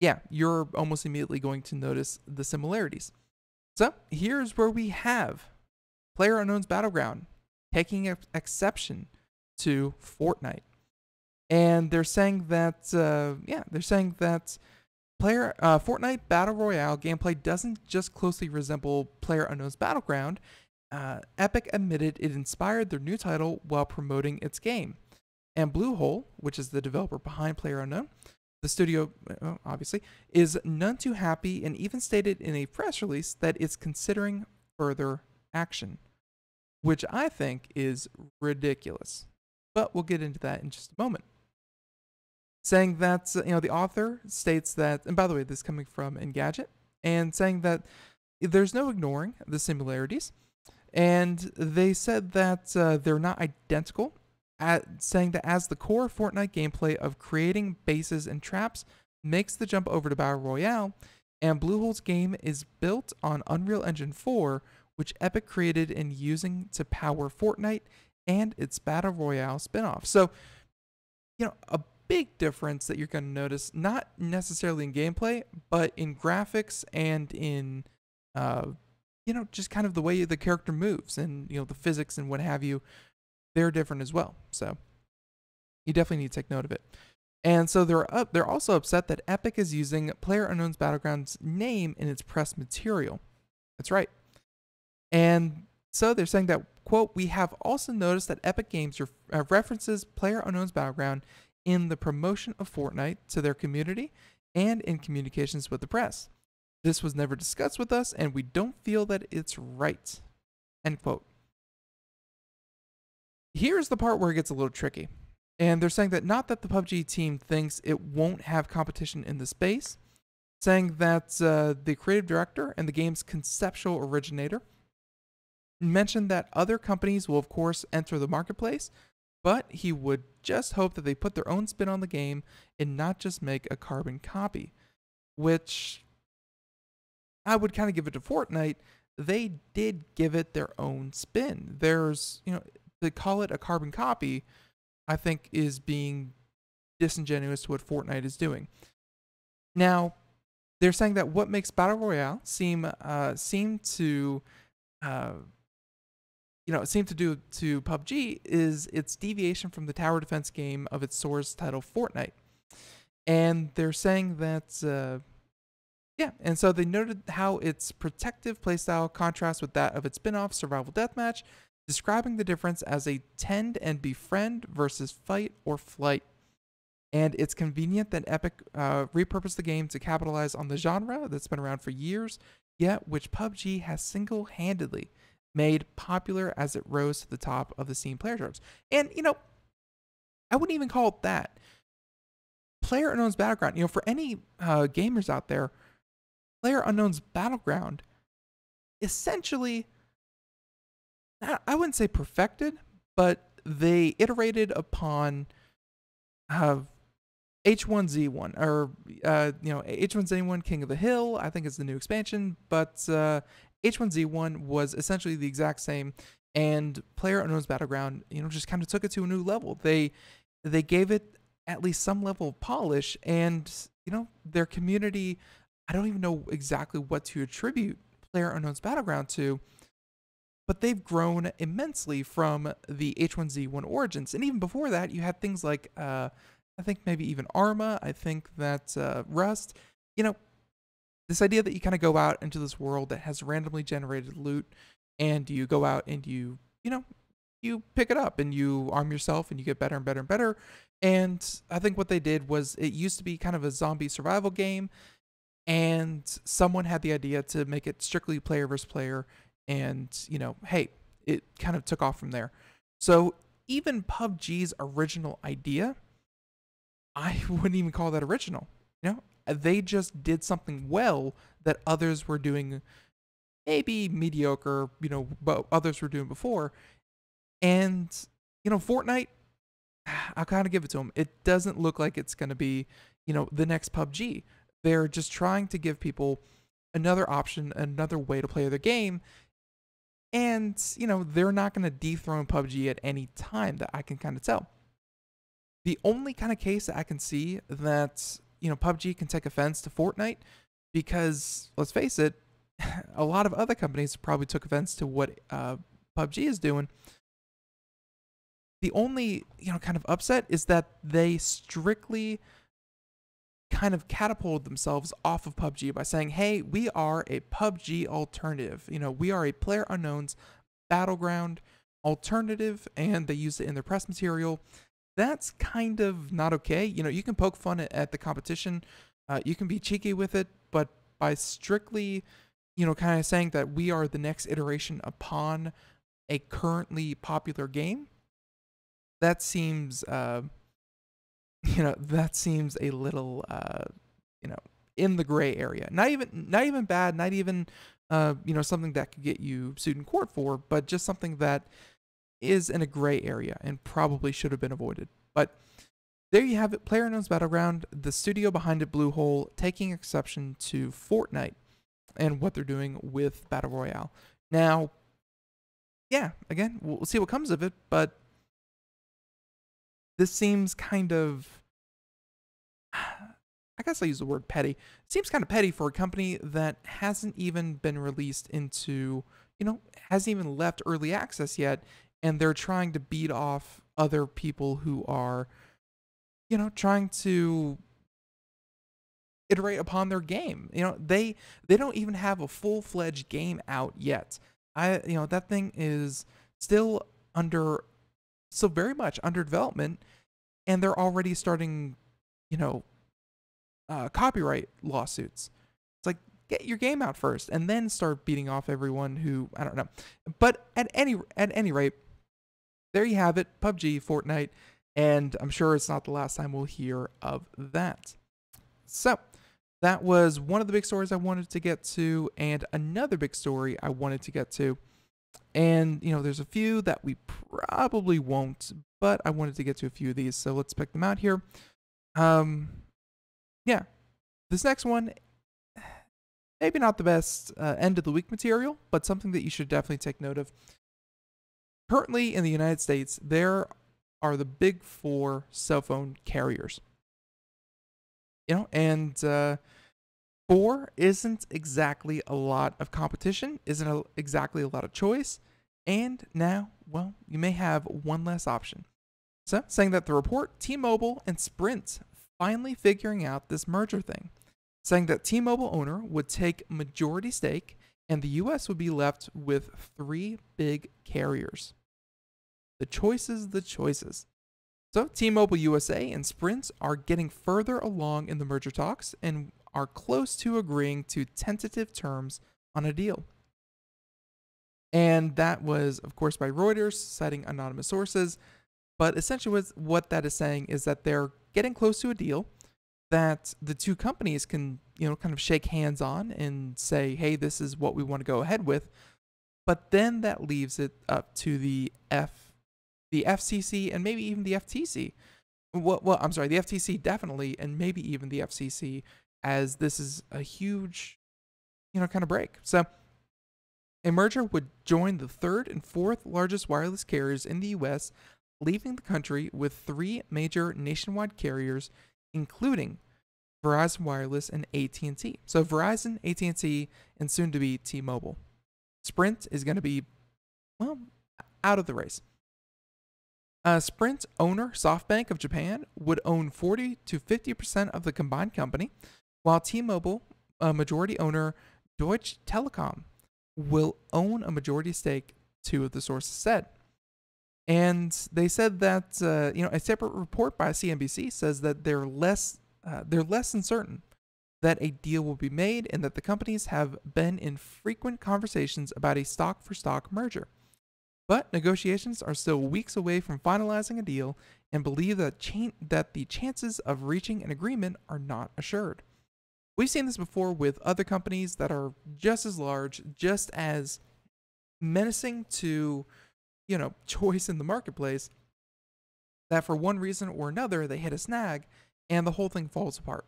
yeah, you're almost immediately going to notice the similarities. So here's where we have PlayerUnknown's Battleground taking exception to Fortnite, and they're saying that Fortnite Battle Royale gameplay doesn't just closely resemble PlayerUnknown's Battleground. Epic admitted it inspired their new title while promoting its game. And Bluehole, which is the developer behind PlayerUnknown, the studio, obviously, is none too happy and even stated in a press release that it's considering further action, which I think is ridiculous. But we'll get into that in just a moment. Saying that, the author states that, and by the way, this is coming from Engadget, and saying that there's no ignoring the similarities, and they said that they're not identical, saying that as the core Fortnite gameplay of creating bases and traps makes the jump over to Battle Royale, and Bluehole's game is built on Unreal Engine 4, which Epic created and using to power Fortnite and its Battle Royale spinoff. So, a big difference that you're going to notice, not necessarily in gameplay, but in graphics and in, just kind of the way the character moves and, the physics and what have you, they're different as well. So you definitely need to take note of it. And so they're also upset that Epic is using PlayerUnknown's Battleground's name in its press material. That's right. And so they're saying that, quote, we have also noticed that Epic Games references PlayerUnknown's Battleground in the promotion of Fortnite to their community and in communications with the press. This was never discussed with us, and we don't feel that it's right. End quote. Here's the part where it gets a little tricky. And they're saying that not that the PUBG team thinks it won't have competition in the space, saying that the creative director and the game's conceptual originator mentioned that other companies will, of course, enter the marketplace, but he would just hope that they put their own spin on the game and not just make a carbon copy, which I would kind of give it to Fortnite. They did give it their own spin. There's, to call it a carbon copy, I think is being disingenuous to what Fortnite is doing. Now, they're saying that what makes Battle Royale seem to do to PUBG is its deviation from the tower defense game of its source title Fortnite. And they're saying that, and so they noted how its protective playstyle contrasts with that of its spin-off Survival Deathmatch, describing the difference as a tend and befriend versus fight or flight. And it's convenient that Epic repurposed the game to capitalize on the genre that's been around for years, yet which PUBG has single-handedly made popular as it rose to the top of the Steam player charts. And, I wouldn't even call it that. PlayerUnknown's Battleground, for any gamers out there, PlayerUnknown's Battleground essentially, I wouldn't say perfected, but they iterated upon H1Z1, or H1Z1 King of the Hill, I think is the new expansion, but H1Z1 was essentially the exact same, and PlayerUnknown's Battleground, just kind of took it to a new level. They gave it at least some level of polish, and their community, I don't even know exactly what to attribute PlayerUnknown's Battleground to, but they've grown immensely from the H1Z1 origins. And even before that, you had things like, I think maybe even Arma, I think that Rust, this idea that you kind of go out into this world that has randomly generated loot, and you go out and you pick it up and you arm yourself and you get better and better and better. And I think what they did was, it used to be kind of a zombie survival game, and someone had the idea to make it strictly player versus player, and, hey, it kind of took off from there. So even PUBG's original idea, I wouldn't even call that original. They just did something well that others were doing, maybe mediocre, but others were doing before. And, Fortnite, I'll kind of give it to them. It doesn't look like it's going to be, the next PUBG. They're just trying to give people another option, another way to play their game. And, they're not going to dethrone PUBG at any time, that I can kind of tell. The only kind of case that I can see that, PUBG can take offense to Fortnite, because, let's face it, a lot of other companies probably took offense to what PUBG is doing. The only, kind of upset is that they strictly kind of catapulted themselves off of PUBG by saying, hey, we are a PUBG alternative. We are a PlayerUnknown's Battleground alternative, and they used it in their press material. That's kind of not okay. You can poke fun at the competition. You can be cheeky with it, but by strictly, kind of saying that we are the next iteration upon a currently popular game, that seems, that seems a little, in the gray area. Not even bad, not even, something that could get you sued in court for, but just something that is in a gray area and probably should have been avoided. But there you have it, PlayerUnknown's Battleground, the studio behind it, Bluehole, taking exception to Fortnite and what they're doing with Battle Royale. Now, yeah, again, we'll see what comes of it, but this seems kind of, I guess I use the word petty. It seems kind of petty for a company that hasn't even been released into, hasn't even left early access yet, and they're trying to beat off other people who are, trying to iterate upon their game. They don't even have a full-fledged game out yet. That thing is still very much under development, and they're already starting, copyright lawsuits. It's like, get your game out first, and then start beating off everyone who, I don't know. But at any rate, there you have it, PUBG, Fortnite, and I'm sure it's not the last time we'll hear of that. So, that was one of the big stories I wanted to get to, and another big story I wanted to get to. And, there's a few that we probably won't, but I wanted to get to a few of these, so let's pick them out here. Yeah, this next one, maybe not the best end of the week material, but something that you should definitely take note of. Currently in the United States, there are the big four cell phone carriers. And four isn't exactly a lot of competition, isn't exactly a lot of choice, and now, well, you may have one less option. So, saying that the report, T-Mobile and Sprint finally figuring out this merger thing, saying that T-Mobile owner would take majority stake and the US would be left with three big carriers. The choices. So T-Mobile USA and Sprint are getting further along in the merger talks and are close to agreeing to tentative terms on a deal. And that was, of course, by Reuters, citing anonymous sources. But essentially what that is saying is that they're getting close to a deal that the two companies can, kind of shake hands on and say, hey, this is what we want to go ahead with. But then that leaves it up to the FCC and maybe even the FTC. Well, I'm sorry, the FTC definitely, and maybe even the FCC, as this is a huge, kind of break. So a merger would join the third and fourth largest wireless carriers in the U.S., leaving the country with three major nationwide carriers, including Verizon Wireless and AT&T. So Verizon, AT&T, and soon to be T-Mobile. Sprint is going to be, well, out of the race. Sprint owner SoftBank of Japan would own 40 to 50% of the combined company, while T-Mobile, majority owner Deutsche Telekom, will own a majority stake, two of the sources said. And they said that, a separate report by CNBC says that they're less than certain that a deal will be made and that the companies have been in frequent conversations about a stock-for-stock merger. But negotiations are still weeks away from finalizing a deal and believe that the chances of reaching an agreement are not assured. We've seen this before with other companies that are just as large, just as menacing to, choice in the marketplace, that for one reason or another, they hit a snag and the whole thing falls apart.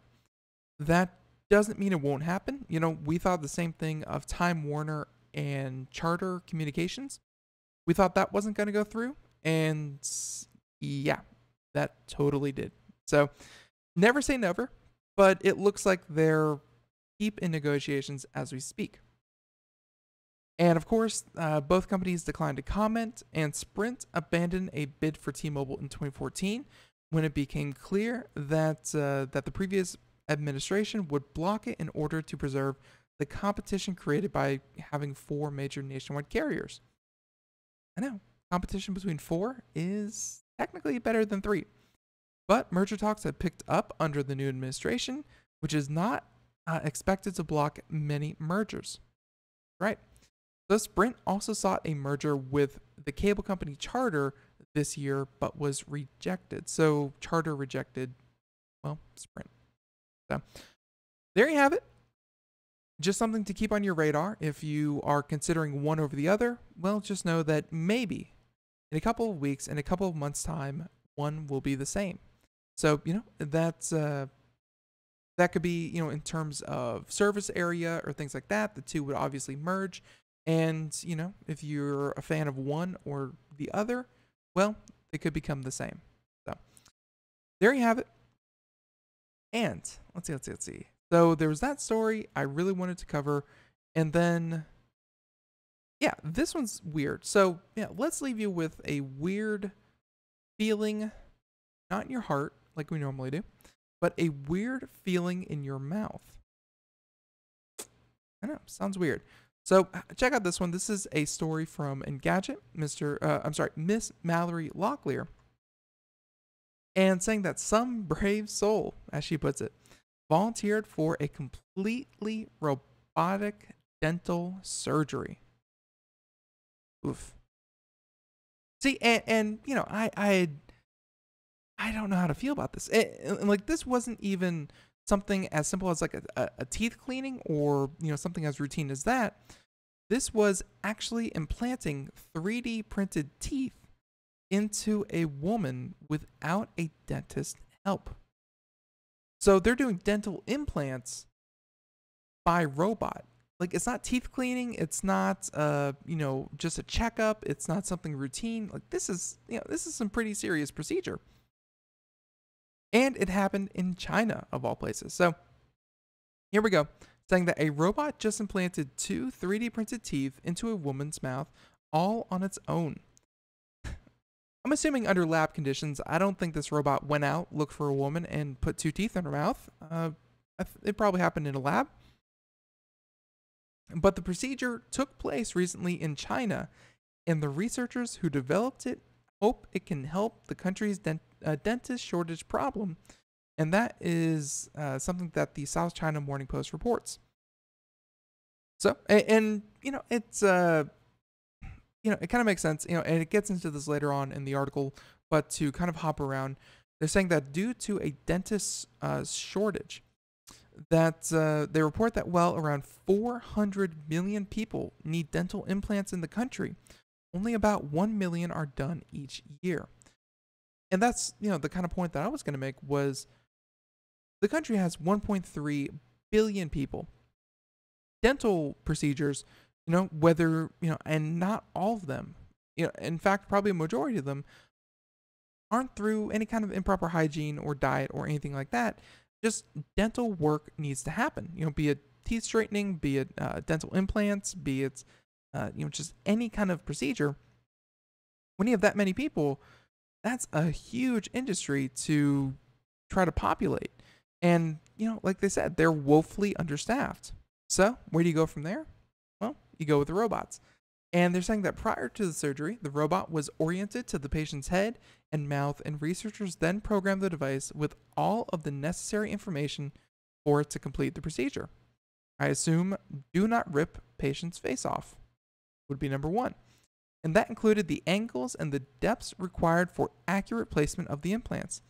That doesn't mean it won't happen. We thought the same thing of Time Warner and Charter Communications. We thought that wasn't going to go through, and yeah, that totally did. So never say never, but it looks like they're deep in negotiations as we speak. And of course, both companies declined to comment, and Sprint abandoned a bid for T-Mobile in 2014 when it became clear that the previous administration would block it in order to preserve the competition created by having four major nationwide carriers. I know, competition between four is technically better than three. But merger talks have picked up under the new administration, which is not expected to block many mergers. Right. So Sprint also sought a merger with the cable company Charter this year, but was rejected. So Charter rejected, well, Sprint. So there you have it. Just something to keep on your radar. If you are considering one over the other, well, just know that maybe in a couple of weeks, in a couple of months' time, one will be the same. So, that could be, in terms of service area or things like that. The two would obviously merge. And, if you're a fan of one or the other, well, it could become the same. So there you have it. And let's see. So there was that story I really wanted to cover. And then, yeah, this one's weird. So, yeah, let's leave you with a weird feeling, not in your heart like we normally do, but a weird feeling in your mouth. I know, sounds weird. So check out this one. This is a story from Engadget, Miss Mallory Locklear, and saying that some brave soul, as she puts it, volunteered for a completely robotic dental surgery. Oof. See, and I don't know how to feel about this. Like, this wasn't even something as simple as like a teeth cleaning or, something as routine as that. This was actually implanting 3D printed teeth into a woman without a dentist help. So they're doing dental implants by robot. Like, it's not teeth cleaning. It's not, just a checkup. It's not something routine. Like, this is some pretty serious procedure. And it happened in China, of all places. So here we go, saying that a robot just implanted 2 3D printed teeth into a woman's mouth all on its own. I'm assuming under lab conditions. I don't think this robot went out, looked for a woman, and put 2 teeth in her mouth. It probably happened in a lab. But the procedure took place recently in China, and the researchers who developed it hope it can help the country's dentist shortage problem. And that is something that the South China Morning Post reports. So, and it's, it kind of makes sense, and it gets into this later on in the article, but to kind of hop around, they're saying that due to a dentist shortage, that they report that, around 400 million people need dental implants in the country. Only about 1 million are done each year. And that's, the kind of point that I was going to make was the country has 1.3 billion people. Dental procedures, whether, and not all of them, in fact, probably a majority of them aren't through any kind of improper hygiene or diet or anything like that. Just dental work needs to happen, be it teeth straightening, be it dental implants, be it, just any kind of procedure. When you have that many people, that's a huge industry to try to populate. And, like they said, they're woefully understaffed. So where do you go from there? Well, you go with the robots. And they're saying that prior to the surgery, the robot was oriented to the patient's head and mouth, and researchers then programmed the device with all of the necessary information for it to complete the procedure. I assume do not rip patient's face off would be number 1. And that included the angles and the depths required for accurate placement of the implants.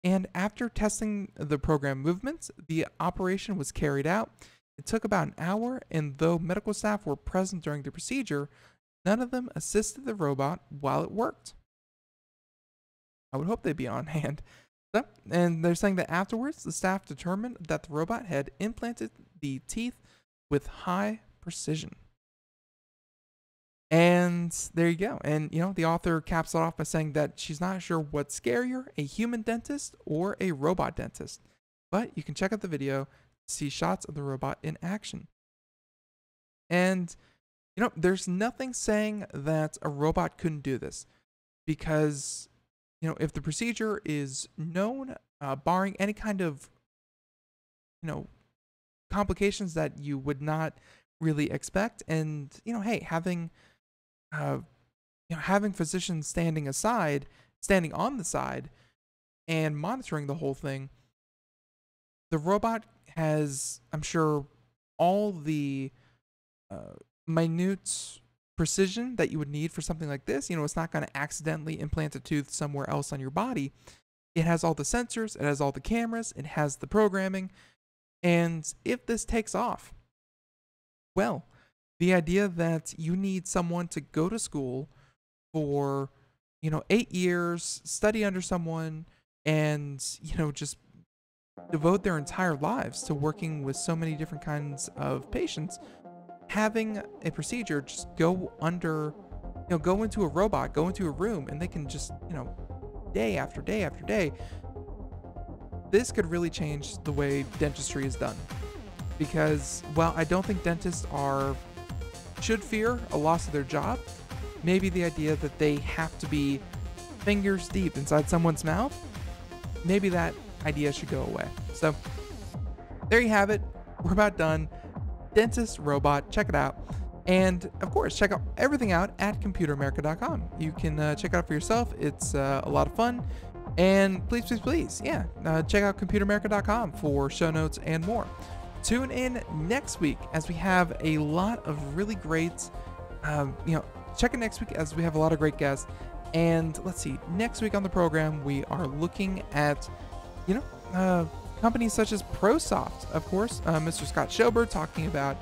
And after testing the program movements, the operation was carried out. It took about an hour, and though medical staff were present during the procedure, none of them assisted the robot while it worked. I would hope they'd be on hand. So, and they're saying that afterwards, the staff determined that the robot had implanted the teeth with high precision. And there you go. And, the author caps it off by saying that she's not sure what's scarier, a human dentist or a robot dentist. But you can check out the video, see shots of the robot in action. And, there's nothing saying that a robot couldn't do this. Because, if the procedure is known, barring any kind of, complications that you would not really expect, and, hey, having physicians standing on the side and monitoring the whole thing, the robot has, I'm sure, all the minute precision that you would need for something like this. It's not going to accidentally implant a tooth somewhere else on your body. It has all the sensors, it has all the cameras, it has the programming. And if this takes off, well, the idea that you need someone to go to school for, 8 years, study under someone, and, just devote their entire lives to working with so many different kinds of patients, having a procedure just go into a robot, go into a room, and they can just, day after day after day, this could really change the way dentistry is done. Because, I don't think dentists should fear a loss of their job. Maybe the idea that they have to be fingers deep inside someone's mouth, maybe that idea should go away. So there you have it. We're about done. Dentist robot, check it out. And of course, check out everything out at computeramerica.com. You can check it out for yourself. It's a lot of fun. And please, check out computeramerica.com for show notes and more. Tune in next week as we have a lot of really great, check in next week as we have a lot of great guests. And let's see, next week on the program, we are looking at, companies such as ProSoft, of course, Mr. Scott Schober talking about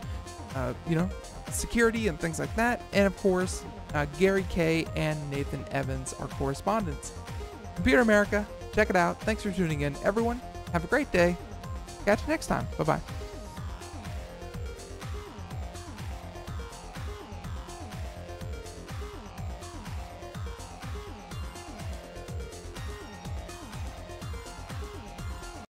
security and things like that. And of course, Gary Kay and Nathan Evans are correspondents. Computer America, check it out. Thanks for tuning in, everyone. Have a great day. Catch you next time. Bye-bye.